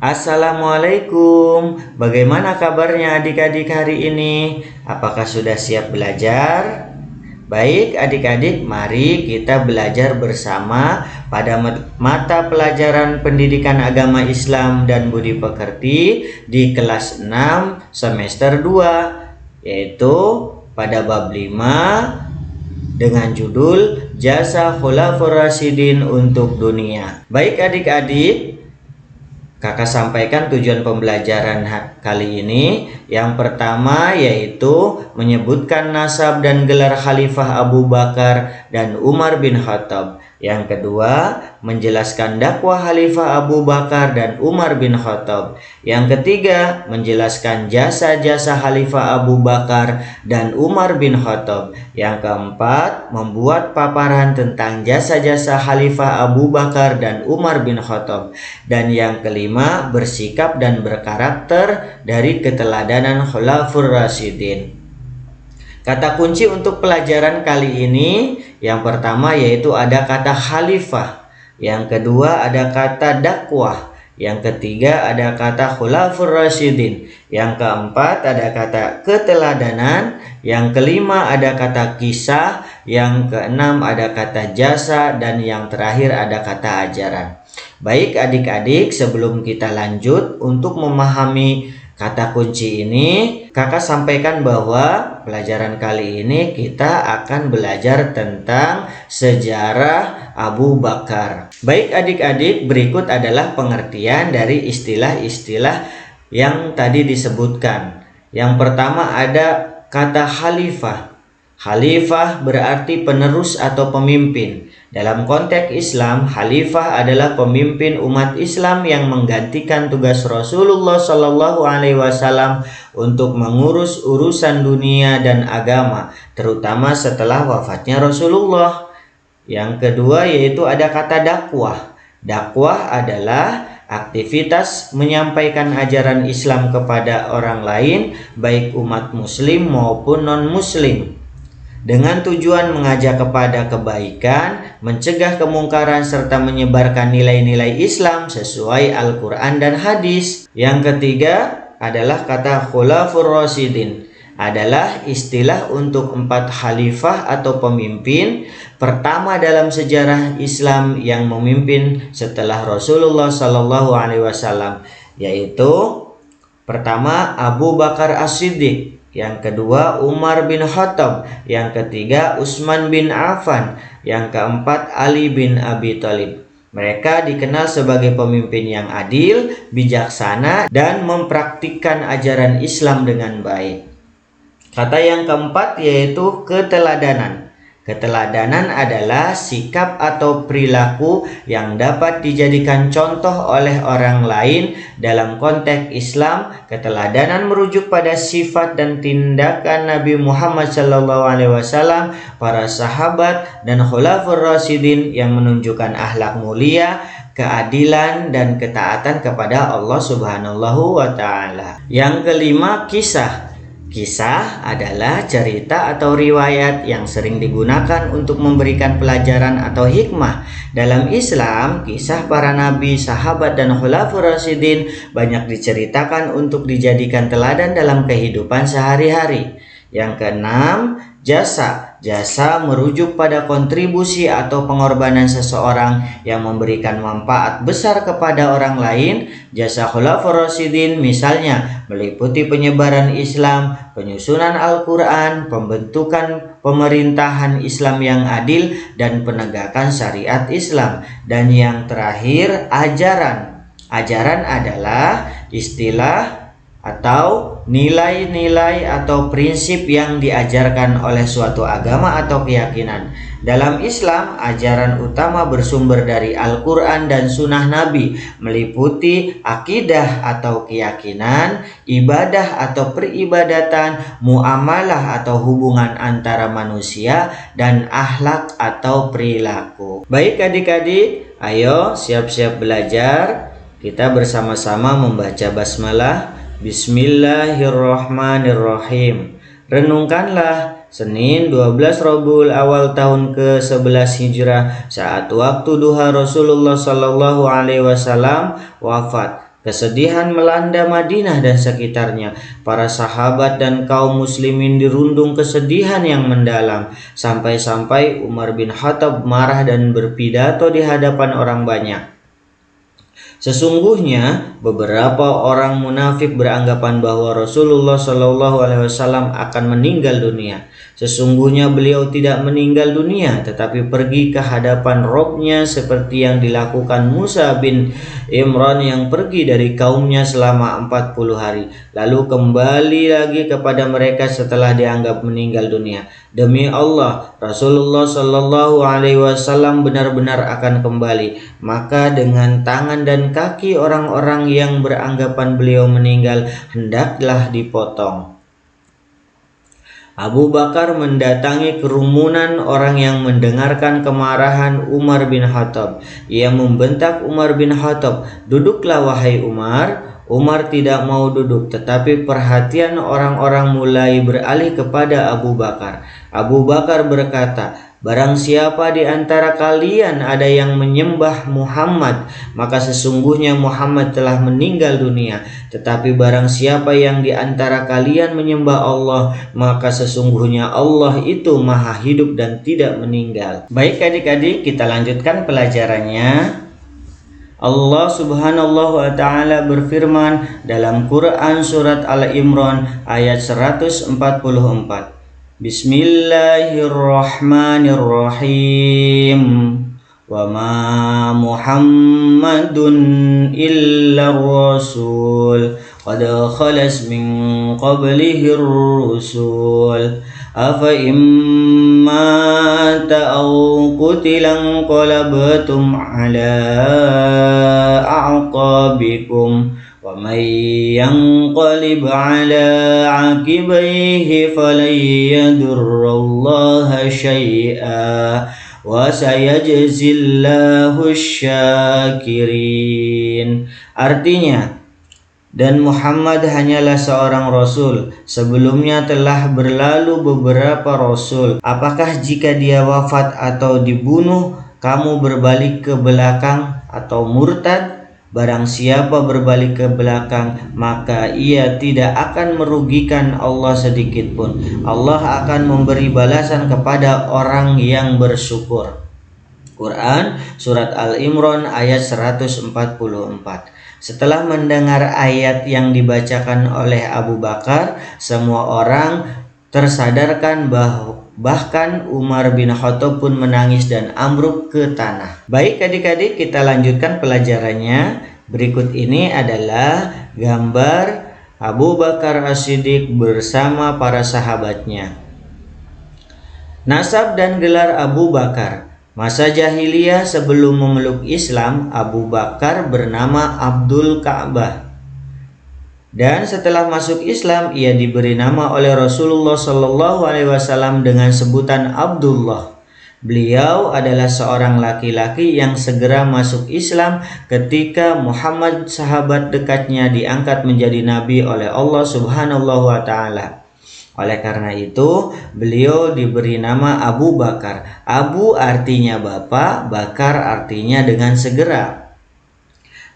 Assalamualaikum, bagaimana kabarnya adik-adik hari ini? Apakah sudah siap belajar? Baik adik-adik, mari kita belajar bersama pada mata pelajaran Pendidikan Agama Islam dan Budi Pekerti di kelas 6 semester 2, yaitu pada bab 5 dengan judul Jasa Khulafaur Rasyidin untuk Dunia. Baik adik-adik, Kakak sampaikan tujuan pembelajaran kali ini. Yang pertama yaitu menyebutkan nasab dan gelar Khalifah Abu Bakar dan Umar bin Khattab. Yang kedua, menjelaskan dakwah Khalifah Abu Bakar dan Umar bin Khattab. Yang ketiga, menjelaskan jasa-jasa Khalifah Abu Bakar dan Umar bin Khattab. Yang keempat, membuat paparan tentang jasa-jasa Khalifah Abu Bakar dan Umar bin Khattab. Dan yang kelima, bersikap dan berkarakter dari keteladanan Khulafaur Rasyidin. Kata kunci untuk pelajaran kali ini, yang pertama yaitu ada kata khalifah, yang kedua ada kata dakwah, yang ketiga ada kata Khulafaur Rasyidin, yang keempat ada kata keteladanan, yang kelima ada kata kisah, yang keenam ada kata jasa, dan yang terakhir ada kata ajaran. Baik adik-adik, sebelum kita lanjut untuk memahami kata kunci ini, kakak sampaikan bahwa pelajaran kali ini kita akan belajar tentang sejarah Abu Bakar. Baik adik-adik, berikut adalah pengertian dari istilah-istilah yang tadi disebutkan. Yang pertama ada kata khalifah. Khalifah berarti penerus atau pemimpin. Dalam konteks Islam, khalifah adalah pemimpin umat Islam yang menggantikan tugas Rasulullah Shallallahu Alaihi Wasallam untuk mengurus urusan dunia dan agama, terutama setelah wafatnya Rasulullah. Yang kedua yaitu ada kata dakwah. Dakwah adalah aktivitas menyampaikan ajaran Islam kepada orang lain, baik umat muslim maupun non-muslim, dengan tujuan mengajak kepada kebaikan, mencegah kemungkaran, serta menyebarkan nilai-nilai Islam sesuai Al-Quran dan hadis. Yang ketiga adalah kata Khulafaur Rasyidin, adalah istilah untuk 4 khalifah atau pemimpin pertama dalam sejarah Islam yang memimpin setelah Rasulullah Sallallahu Alaihi Wasallam, yaitu pertama Abu Bakar As-Siddiq, yang kedua Umar bin Khattab, yang ketiga Utsman bin Affan, yang keempat Ali bin Abi Thalib. Mereka dikenal sebagai pemimpin yang adil, bijaksana, dan mempraktikkan ajaran Islam dengan baik. Kata yang keempat yaitu keteladanan. Keteladanan adalah sikap atau perilaku yang dapat dijadikan contoh oleh orang lain. Dalam konteks Islam, keteladanan merujuk pada sifat dan tindakan Nabi Muhammad SAW, para sahabat, dan Khulafaur Rasyidin yang menunjukkan akhlak mulia, keadilan, dan ketaatan kepada Allah Subhanahu wa Ta'ala. Yang kelima, kisah. Kisah adalah cerita atau riwayat yang sering digunakan untuk memberikan pelajaran atau hikmah. Dalam Islam, kisah para nabi, sahabat, dan Khulafaur Rasyidin banyak diceritakan untuk dijadikan teladan dalam kehidupan sehari-hari. Yang keenam, jasa. Jasa merujuk pada kontribusi atau pengorbanan seseorang yang memberikan manfaat besar kepada orang lain. Jasa Khulafaur Rasyidin misalnya meliputi penyebaran Islam, penyusunan Al-Quran, pembentukan pemerintahan Islam yang adil, dan penegakan syariat Islam. Dan yang terakhir, ajaran. Ajaran adalah istilah atau nilai-nilai atau prinsip yang diajarkan oleh suatu agama atau keyakinan. Dalam Islam, ajaran utama bersumber dari Al-Quran dan Sunnah Nabi, meliputi akidah atau keyakinan, ibadah atau peribadatan, muamalah atau hubungan antara manusia, dan akhlak atau perilaku. Baik adik-adik, ayo siap-siap belajar. Kita bersama-sama membaca basmalah. Bismillahirrahmanirrahim. Renungkanlah Senin 12 Rabiul Awal tahun ke-11 Hijrah saat waktu duha Rasulullah Sallallahu Alaihi Wasallam wafat. Kesedihan melanda Madinah dan sekitarnya. Para sahabat dan kaum muslimin dirundung kesedihan yang mendalam. Sampai-sampai Umar bin Khattab marah dan berpidato di hadapan orang banyak. Sesungguhnya beberapa orang munafik beranggapan bahwa Rasulullah Shallallahu Alaihi Wasallam akan meninggal dunia. Sesungguhnya beliau tidak meninggal dunia, tetapi pergi ke hadapan Robnya seperti yang dilakukan Musa bin Imran yang pergi dari kaumnya selama 40 hari, lalu kembali lagi kepada mereka setelah dianggap meninggal dunia. Demi Allah, Rasulullah Shallallahu Alaihi Wasallam benar-benar akan kembali. Maka dengan tangan dan kaki orang-orang yang beranggapan beliau meninggal hendaklah dipotong. Abu Bakar mendatangi kerumunan orang yang mendengarkan kemarahan Umar bin Khattab. Ia membentak Umar bin Khattab, "Duduklah wahai Umar." Umar tidak mau duduk, tetapi perhatian orang-orang mulai beralih kepada Abu Bakar. Abu Bakar berkata, "Barang siapa di antara kalian ada yang menyembah Muhammad, maka sesungguhnya Muhammad telah meninggal dunia. Tetapi barang siapa yang di antara kalian menyembah Allah, maka sesungguhnya Allah itu maha hidup dan tidak meninggal." Baik adik-adik, kita lanjutkan pelajarannya. Allah Subhanahu wa Ta'ala berfirman dalam Quran Surat Al-Imran ayat 144. Bismillahirrahmanirrahim. Wa ma Muhammadun illa rasul qad khalas min qablihi rusul afa imma ta'aw qutilan qalabtum ala a'qabikum wa may yanqalib ala aqibaihi falan yadurrallaha syai'a wa sayajzillahu syakirin. Artinya, dan Muhammad hanyalah seorang rasul. Sebelumnya telah berlalu beberapa rasul. Apakah jika dia wafat atau dibunuh, kamu berbalik ke belakang atau murtad? Barang siapa berbalik ke belakang, maka ia tidak akan merugikan Allah sedikit pun. Allah akan memberi balasan kepada orang yang bersyukur. Quran Surat Al-Imran ayat 144. Setelah mendengar ayat yang dibacakan oleh Abu Bakar, semua orang tersadarkan bahkan Umar bin Khattab pun menangis dan ambruk ke tanah. Baik adik-adik, kita lanjutkan pelajarannya. Berikut ini adalah gambar Abu Bakar As-Siddiq bersama para sahabatnya. Nasab dan gelar Abu Bakar. Masa jahiliyah sebelum memeluk Islam, Abu Bakar bernama Abdul Ka'bah. Dan setelah masuk Islam, ia diberi nama oleh Rasulullah Shallallahu Alaihi Wasallam dengan sebutan Abdullah. Beliau adalah seorang laki-laki yang segera masuk Islam ketika Muhammad, sahabat dekatnya, diangkat menjadi nabi oleh Allah Subhanahu wa Ta'ala. Oleh karena itu, beliau diberi nama Abu Bakar. Abu artinya bapak, Bakar artinya dengan segera.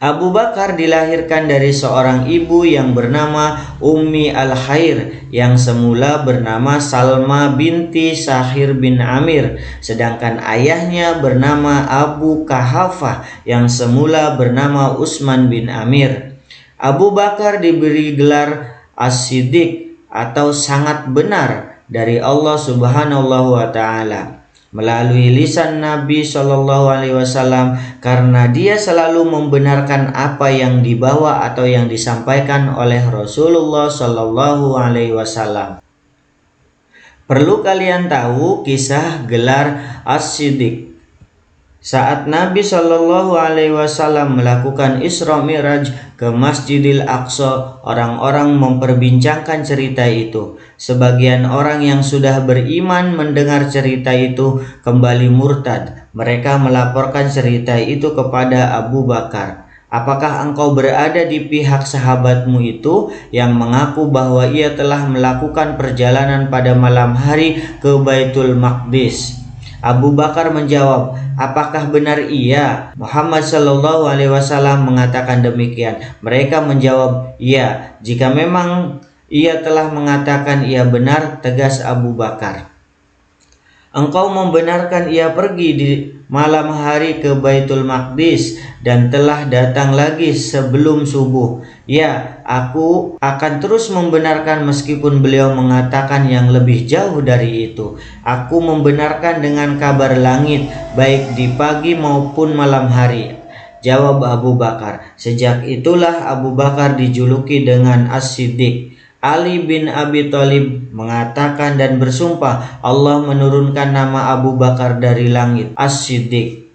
Abu Bakar dilahirkan dari seorang ibu yang bernama Ummi Al-Khair yang semula bernama Salma binti Sahir bin Amir, sedangkan ayahnya bernama Abu Kahafah yang semula bernama Utsman bin Amir. Abu Bakar diberi gelar As-Siddiq atau sangat benar dari Allah Subhanahu wa Ta'ala melalui lisan Nabi Shallallahu Alaihi Wasallam, karena dia selalu membenarkan apa yang dibawa atau yang disampaikan oleh Rasulullah Shallallahu Alaihi Wasallam. Perlu kalian tahu kisah gelar As-Siddiq. Saat Nabi Shallallahu Alaihi Wasallam melakukan Isra Mi'raj ke Masjidil Aqsa, orang-orang memperbincangkan cerita itu. Sebagian orang yang sudah beriman mendengar cerita itu kembali murtad. Mereka melaporkan cerita itu kepada Abu Bakar. "Apakah engkau berada di pihak sahabatmu itu yang mengaku bahwa ia telah melakukan perjalanan pada malam hari ke Baitul Maqdis?" Abu Bakar menjawab, apakah benar ia?" Muhammad Shallallahu Alaihi Wasallam mengatakan demikian. Mereka menjawab, "Iya." "Jika memang ia telah mengatakan ia benar," tegas Abu Bakar, "engkau membenarkan ia pergi di malam hari ke Baitul Maqdis dan telah datang lagi sebelum subuh." "Ya, aku akan terus membenarkan meskipun beliau mengatakan yang lebih jauh dari itu. Aku membenarkan dengan kabar langit, baik di pagi maupun malam hari," jawab Abu Bakar. Sejak itulah Abu Bakar dijuluki dengan As-Siddiq. Ali bin Abi Thalib mengatakan dan bersumpah, Allah menurunkan nama Abu Bakar dari langit, As-Siddiq.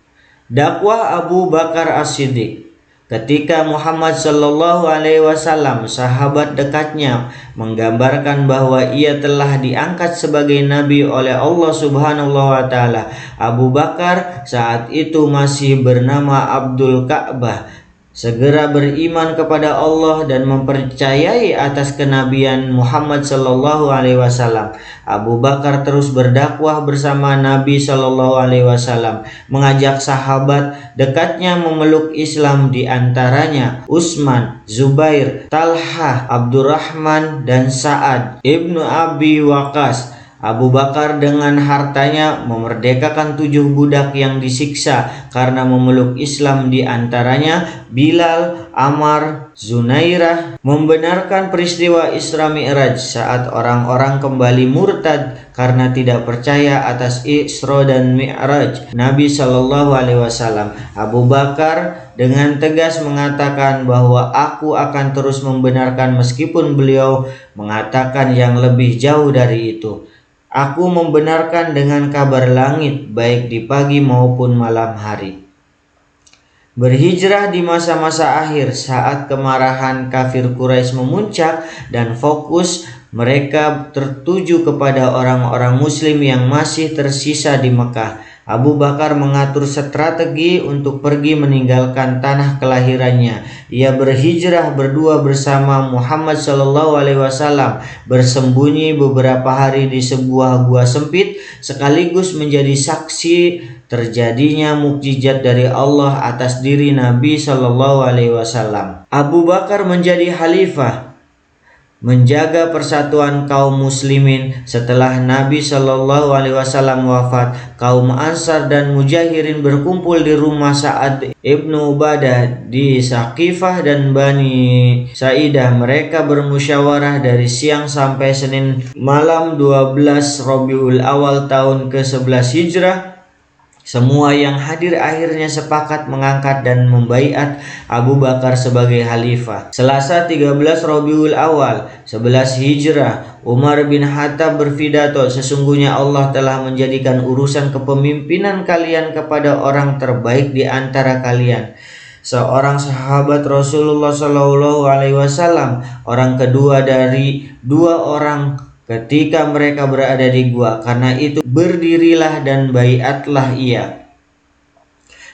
Dakwah Abu Bakar As-Siddiq. Ketika Muhammad Shallallahu Alaihi Wasallam, sahabat dekatnya, menggambarkan bahwa ia telah diangkat sebagai nabi oleh Allah Subhanahu wa Ta'ala, Abu Bakar saat itu masih bernama Abdul Ka'bah, segera beriman kepada Allah dan mempercayai atas kenabian Muhammad Sallallahu Alaihi Wasallam. Abu Bakar terus berdakwah bersama Nabi Sallallahu Alaihi Wasallam, mengajak sahabat dekatnya memeluk Islam, di antaranya Utsman, Zubair, Talhah, Abdurrahman, dan Sa'ad ibnu Abi Waqqas. Abu Bakar dengan hartanya memerdekakan 7 budak yang disiksa karena memeluk Islam, di antaranya Bilal, Ammar, Zunairah. Membenarkan peristiwa Isra Mi'raj saat orang-orang kembali murtad karena tidak percaya atas Isra dan Mi'raj Nabi Shallallahu Alaihi Wasallam. Abu Bakar dengan tegas mengatakan bahwa aku akan terus membenarkan meskipun beliau mengatakan yang lebih jauh dari itu. Aku membenarkan dengan kabar langit, baik di pagi maupun malam hari. Berhijrah di masa-masa akhir saat kemarahan kafir Quraisy memuncak dan fokus mereka tertuju kepada orang-orang muslim yang masih tersisa di Mekah. Abu Bakar mengatur strategi untuk pergi meninggalkan tanah kelahirannya. Ia berhijrah berdua bersama Muhammad Shallallahu Alaihi Wasallam, bersembunyi beberapa hari di sebuah gua sempit, sekaligus menjadi saksi terjadinya mukjizat dari Allah atas diri Nabi Shallallahu Alaihi Wasallam. Abu Bakar menjadi khalifah, menjaga persatuan kaum muslimin setelah Nabi Shallallahu Alaihi Wasallam wafat. Kaum Ansar dan Mujahirin berkumpul di rumah Sa'ad ibnu Ubadah di Saqifah dan Bani Sa'idah. Mereka bermusyawarah dari siang sampai Senin malam 12 Rabiul Awal tahun ke-11 Hijrah. Semua yang hadir akhirnya sepakat mengangkat dan membaiat Abu Bakar sebagai khalifah. Selasa 13 Rabiul Awal 11 Hijrah, Umar bin Khattab berpidato, "Sesungguhnya Allah telah menjadikan urusan kepemimpinan kalian kepada orang terbaik di antara kalian, seorang sahabat Rasulullah Shallallahu Alaihi Wasallam, orang kedua dari 2 orang ketika mereka berada di gua. Karena itu berdirilah dan baiatlah ia."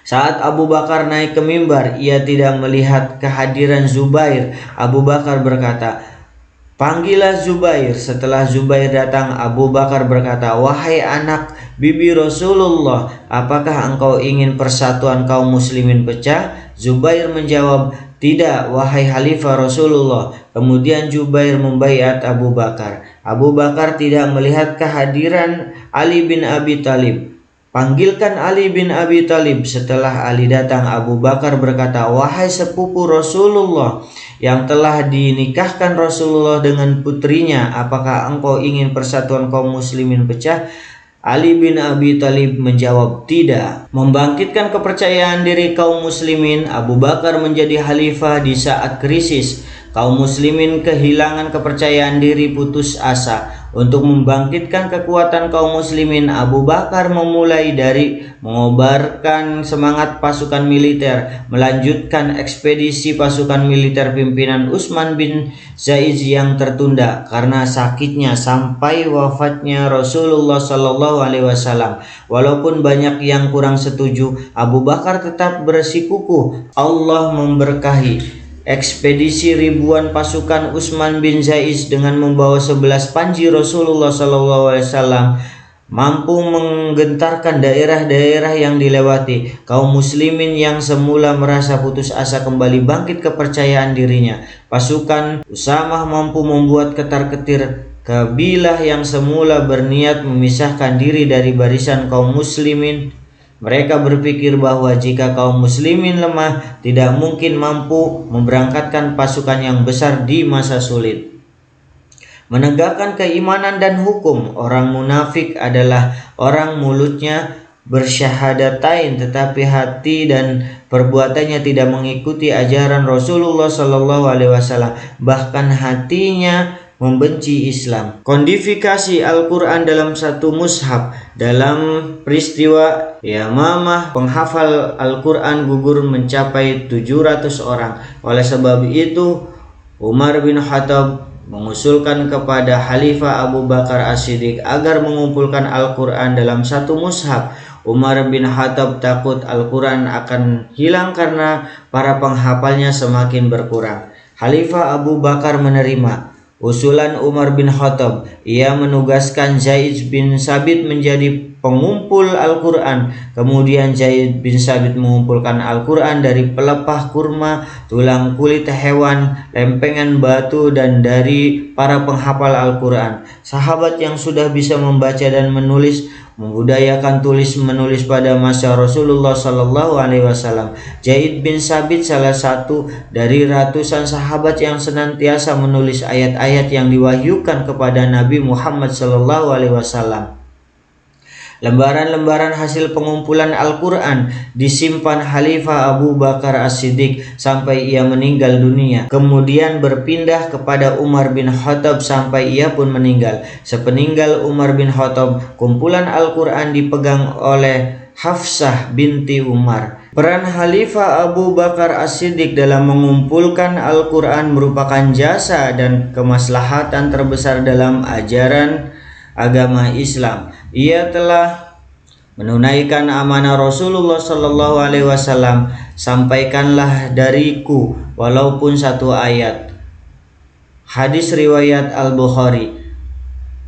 Saat Abu Bakar naik ke mimbar, ia tidak melihat kehadiran Zubair. Abu Bakar berkata, "Panggillah Zubair." Setelah Zubair datang, Abu Bakar berkata, "Wahai anak bibi Rasulullah, apakah engkau ingin persatuan kaum muslimin pecah?" Zubair menjawab, "Tidak, wahai Khalifah Rasulullah." Kemudian Zubair membaiat Abu Bakar. Abu Bakar tidak melihat kehadiran Ali bin Abi Thalib. "Panggilkan Ali bin Abi Thalib." Setelah Ali datang, Abu Bakar berkata, "Wahai sepupu Rasulullah yang telah dinikahkan Rasulullah dengan putrinya, apakah engkau ingin persatuan kaum muslimin pecah?" Ali bin Abi Thalib menjawab, "Tidak." Membangkitkan kepercayaan diri kaum muslimin, Abu Bakar menjadi khalifah di saat krisis. Kaum muslimin kehilangan kepercayaan diri, putus asa. Untuk membangkitkan kekuatan kaum muslimin, Abu Bakar memulai dari mengobarkan semangat pasukan militer, melanjutkan ekspedisi pasukan militer pimpinan Utsman bin Zaid yang tertunda karena sakitnya sampai wafatnya Rasulullah Shallallahu Alaihi Wasallam. Walaupun banyak yang kurang setuju, Abu Bakar tetap bersikukuh. Allah memberkahi ekspedisi ribuan pasukan Utsman bin Zaid dengan membawa 11 panji Rasulullah SAW mampu menggentarkan daerah-daerah yang dilewati. Kaum muslimin yang semula merasa putus asa kembali bangkit kepercayaan dirinya. Pasukan Usamah mampu membuat ketar-ketir kabilah yang semula berniat memisahkan diri dari barisan kaum muslimin. Mereka berpikir bahwa jika kaum muslimin lemah, tidak mungkin mampu memberangkatkan pasukan yang besar di masa sulit. Menegakkan keimanan dan hukum. Orang munafik adalah orang mulutnya bersyahadatain tetapi hati dan perbuatannya tidak mengikuti ajaran Rasulullah Shallallahu Alaihi Wasallam. Bahkan hatinya membenci Islam. Kodifikasi Al-Quran dalam satu mushaf. Dalam peristiwa Yamamah, penghafal Al-Quran gugur mencapai 700 orang. Oleh sebab itu, Umar bin Khattab mengusulkan kepada Khalifah Abu Bakar As-Siddiq agar mengumpulkan Al-Quran dalam satu mushaf. Umar bin Khattab takut Al-Quran akan hilang karena para penghafalnya semakin berkurang. Khalifah Abu Bakar menerima usulan Umar bin Khattab. Ia menugaskan Zaid bin Sabit menjadi pengumpul Al-Quran. Kemudian Zaid bin Sabit mengumpulkan Al-Quran dari pelepah kurma, tulang kulit hewan, lempengan batu, dan dari para penghafal Al-Quran. Sahabat yang sudah bisa membaca dan menulis membudayakan tulis menulis pada masa Rasulullah Sallallahu Alaihi Wasallam. Zaid bin Sabit salah satu dari ratusan sahabat yang senantiasa menulis ayat-ayat yang diwahyukan kepada Nabi Muhammad Sallallahu Alaihi Wasallam. Lembaran-lembaran hasil pengumpulan Al-Quran disimpan Khalifah Abu Bakar As-Siddiq sampai ia meninggal dunia. Kemudian berpindah kepada Umar bin Khattab sampai ia pun meninggal. Sepeninggal Umar bin Khattab, kumpulan Al-Quran dipegang oleh Hafsah binti Umar. Peran Khalifah Abu Bakar As-Siddiq dalam mengumpulkan Al-Quran merupakan jasa dan kemaslahatan terbesar dalam ajaran agama Islam. Ia telah menunaikan amanah Rasulullah Sallallahu Alaihi Wasallam. Sampaikanlah dariku walaupun satu ayat. Hadis riwayat Al-Bukhari.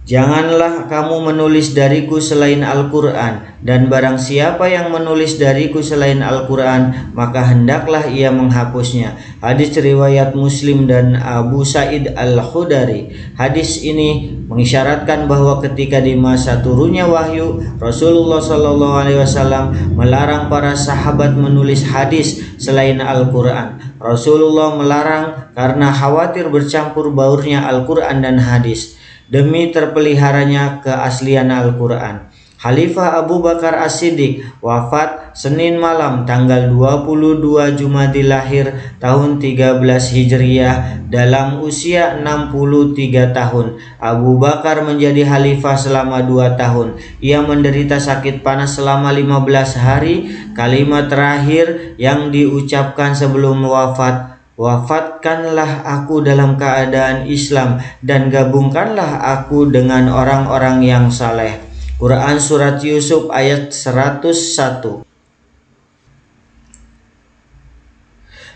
Janganlah kamu menulis dariku selain Al-Quran, dan barang siapa yang menulis dariku selain Al-Quran, maka hendaklah ia menghapusnya. Hadis riwayat Muslim dan Abu Sa'id Al-Khudari. Hadis ini mengisyaratkan bahwa ketika di masa turunnya wahyu, Rasulullah Shallallahu Alaihi Wasallam melarang para sahabat menulis hadis selain Al-Quran. Rasulullah melarang karena khawatir bercampur baurnya Al-Quran dan hadis, demi terpeliharanya keaslian Al-Quran. Khalifah Abu Bakar As-Siddiq wafat Senin malam tanggal 22 Jumadil Akhir tahun 13 Hijriah dalam usia 63 tahun. Abu Bakar menjadi khalifah selama 2 tahun. Ia menderita sakit panas selama 15 hari. Kalimat terakhir yang diucapkan sebelum wafat, wafatkanlah aku dalam keadaan Islam dan gabungkanlah aku dengan orang-orang yang saleh. Quran Surat Yusuf ayat 101.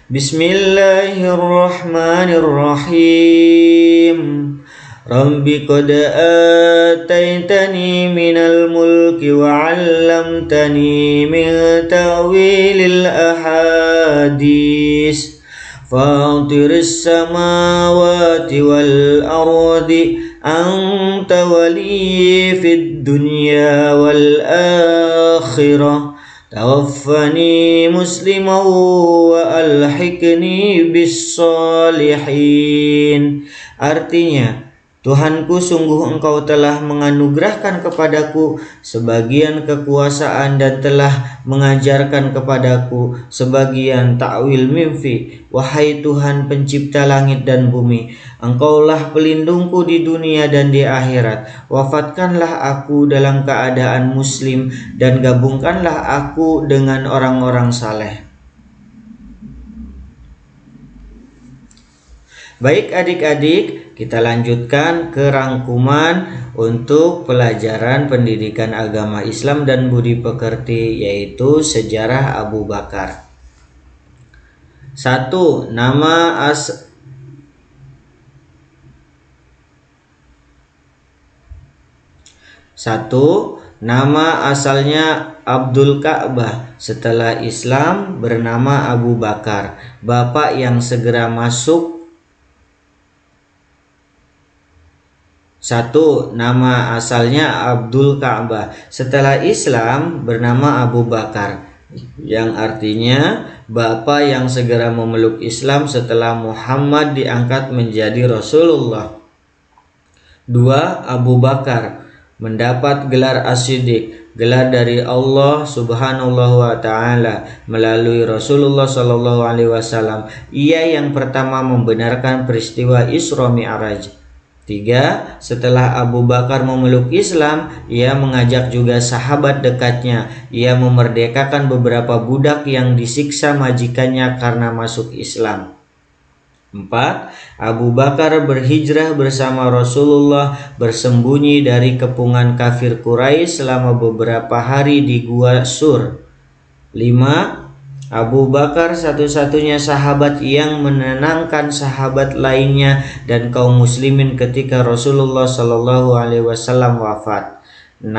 Bismillahirrahmanirrahim. Rabbi qad ataitani minal mulki wa 'allamtani min ta'wilil ahadis. Fatiris samawati wal ardi anta wali fid dunya wal akhirah. Tawaffani musliman wa alhiqni bis salihin. Artinya, Tuhanku, sungguh Engkau telah menganugerahkan kepadaku sebagian kekuasaan dan telah mengajarkan kepadaku sebagian ta'wil mimpi. Wahai Tuhan pencipta langit dan bumi, Engkaulah pelindungku di dunia dan di akhirat. Wafatkanlah aku dalam keadaan muslim dan gabungkanlah aku dengan orang-orang saleh. Baik adik-adik, kita lanjutkan ke rangkuman untuk pelajaran pendidikan agama Islam dan budi pekerti, yaitu sejarah Abu Bakar. 1. Nama Satu, Nama asalnya Abdul Ka'bah, setelah Islam bernama Abu Bakar. Bapak yang segera masuk. 1. Nama asalnya Abdul Ka'bah, setelah Islam bernama Abu Bakar, yang artinya bapak yang segera memeluk Islam setelah Muhammad diangkat menjadi Rasulullah. 2. Abu Bakar mendapat gelar As-Siddiq, gelar dari Allah Subhanahu wa taala melalui Rasulullah Shallallahu alaihi wasallam. Ia yang pertama membenarkan peristiwa Isra Mi'raj. 3. Setelah Abu Bakar memeluk Islam, ia mengajak juga sahabat dekatnya. Ia memerdekakan beberapa budak yang disiksa majikannya karena masuk Islam. 4. Abu Bakar berhijrah bersama Rasulullah, bersembunyi dari kepungan kafir Quraisy selama beberapa hari di Gua Sur. 5. Abu Bakar satu-satunya sahabat yang menenangkan sahabat lainnya dan kaum muslimin ketika Rasulullah Shallallahu alaihi wasallam wafat. 6.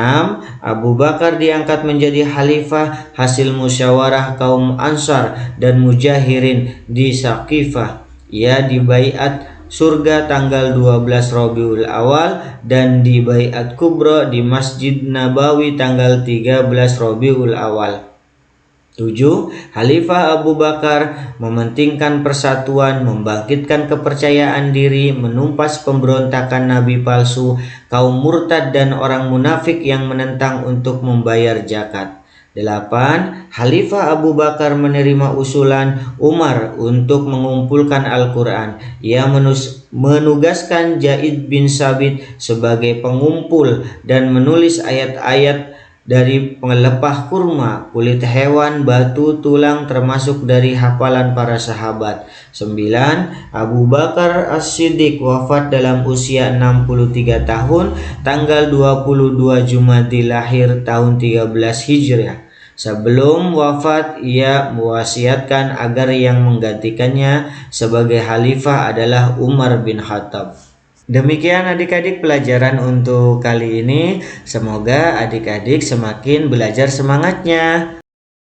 Abu Bakar diangkat menjadi khalifah hasil musyawarah kaum Ansar dan Mujahirin di Saqifah. Ia dibaiat surga tanggal 12 Rabiul Awal dan di Baiat Kubra di Masjid Nabawi tanggal 13 Rabiul Awal. 7. Khalifah Abu Bakar mementingkan persatuan, membangkitkan kepercayaan diri, menumpas pemberontakan nabi palsu, kaum murtad dan orang munafik yang menentang untuk membayar zakat. 8. Khalifah Abu Bakar menerima usulan Umar untuk mengumpulkan Al-Quran. Ia menugaskan Zaid bin Sabit sebagai pengumpul dan menulis ayat-ayat dari pelepah kurma, kulit hewan, batu, tulang termasuk dari hafalan para sahabat. 9. Abu Bakar As-Siddiq wafat dalam usia 63 tahun tanggal 22 Jumadil Akhir tahun 13 Hijriah. Sebelum wafat, ia mewasiatkan agar yang menggantikannya sebagai khalifah adalah Umar bin Khattab. Demikian adik-adik pelajaran untuk kali ini. Semoga adik-adik semakin belajar semangatnya.